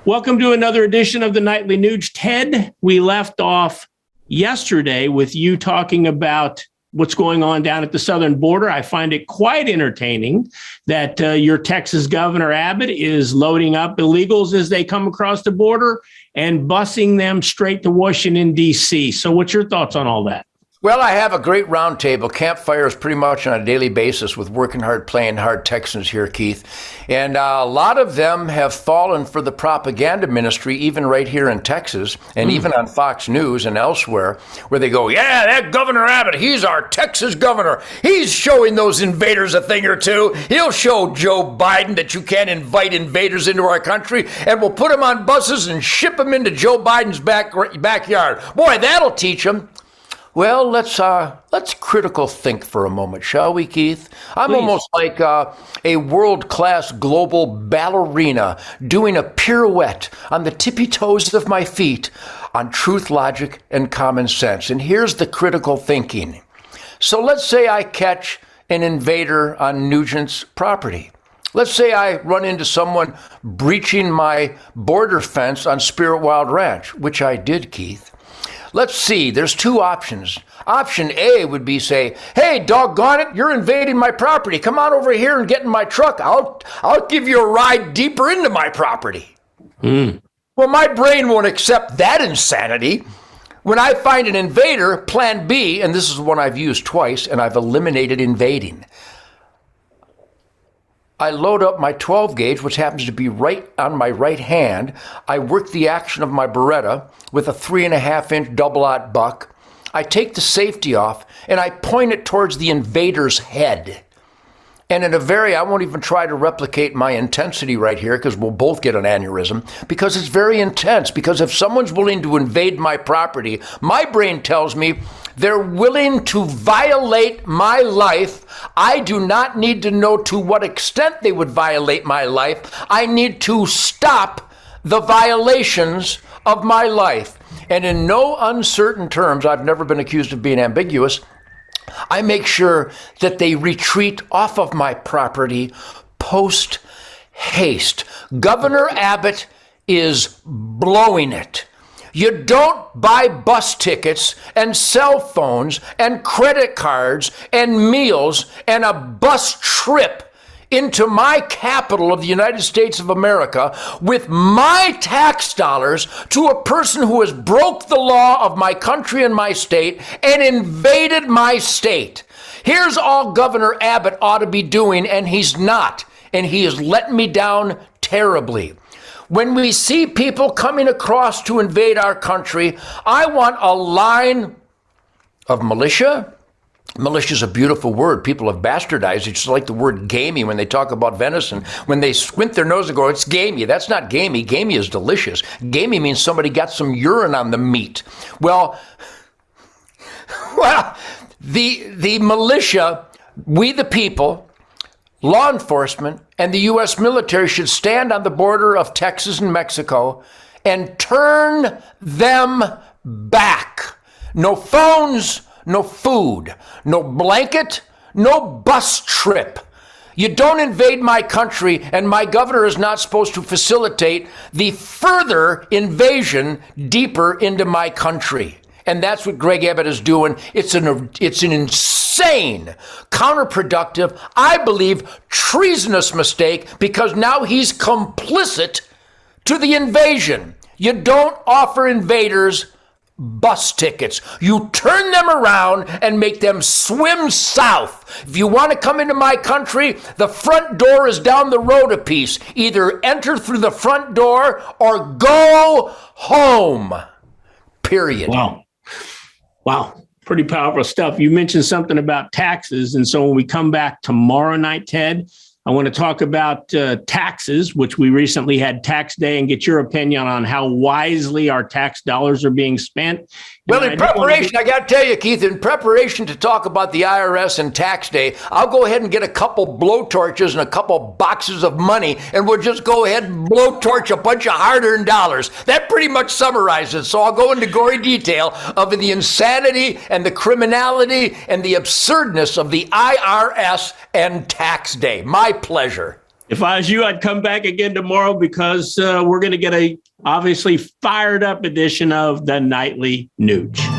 Welcome to another edition of the Nightly News. Ted, we left off yesterday with you talking about what's going on down at the southern border. I find it quite entertaining that your Texas Governor Abbott is loading up illegals as they come across the border and busing them straight to Washington, D.C. So what's your thoughts on all that? Well, I have a great roundtable. Campfires pretty much on a daily basis with working hard, playing hard Texans here, Keith. And a lot of them have fallen for the propaganda ministry, even right here in Texas, and even on Fox News and elsewhere, where they go, yeah, that Governor Abbott, he's our Texas governor. He's showing those invaders a thing or two. He'll show Joe Biden that you can't invite invaders into our country, and we'll put them on buses and ship them into Joe Biden's backyard. Boy, that'll teach them. Well, let's critical think for a moment, shall we, Keith? I'm Please. Almost like a world-class global ballerina doing a pirouette on the tippy toes of my feet on truth, logic, and common sense. And here's the critical thinking. So let's say I catch an invader on Nugent's property. Let's say I run into someone breaching my border fence on Spirit Wild Ranch, which I did, Keith. Let's see, there's two options. Option A would be say, hey, doggone it, you're invading my property. Come on over here and get in my truck. I'll give you a ride deeper into my property. Well, my brain won't accept that insanity. When I find an invader, plan B, and this is one I've used twice, and I've eliminated invading. I load up my 12 gauge, which happens to be right on my right hand. I work the action of my Beretta with a 3.5-inch double-aught buck. I take the safety off and I point it towards the invader's head. And in I won't even try to replicate my intensity right here because we'll both get an aneurysm because it's very intense. Because if someone's willing to invade my property, my brain tells me they're willing to violate my life. I do not need to know to what extent they would violate my life. I need to stop the violations of my life. And in no uncertain terms, I've never been accused of being ambiguous, I make sure that they retreat off of my property post haste. Governor Abbott is blowing it. You don't buy bus tickets and cell phones and credit cards and meals and a bus trip into my capital of the United States of America with my tax dollars to a person who has broke the law of my country and my state and invaded my state. Here's all Governor Abbott ought to be doing, and he's not. And he is letting me down terribly. When we see people coming across to invade our country, I want a line of militia. Militia is a beautiful word. People have bastardized it, just like the word gamey when they talk about venison. When they squint their nose and go, it's gamey. That's not gamey. Gamey is delicious. Gamey means somebody got some urine on the meat. Well, the militia, we the people, law enforcement, and the U.S. military should stand on the border of Texas and Mexico and turn them back. No phones, no food, no blanket, no bus trip. You don't invade my country, and my governor is not supposed to facilitate the further invasion deeper into my country. And that's what Greg Abbott is doing. It's an insane, counterproductive, I believe, treasonous mistake because now he's complicit to the invasion. You don't offer invaders bus tickets. You turn them around and make them swim south. If you want to come into my country, the front door is down the road a piece. Either enter through the front door or go home. Period. Wow. Pretty powerful stuff. You mentioned something about taxes. And so when we come back tomorrow night, Ted, I want to talk about taxes, which we recently had tax day, and get your opinion on how wisely our tax dollars are being spent. Well, in preparation, I got to tell you, Keith, in preparation to talk about the IRS and tax day, I'll go ahead and get a couple blowtorches and a couple boxes of money, and we'll just go ahead and blowtorch a bunch of hard-earned dollars. That pretty much summarizes. So I'll go into gory detail of the insanity and the criminality and the absurdness of the IRS and tax day. My pleasure. If I was you, I'd come back again tomorrow because we're going to get a obviously fired up edition of the Nightly Nooch.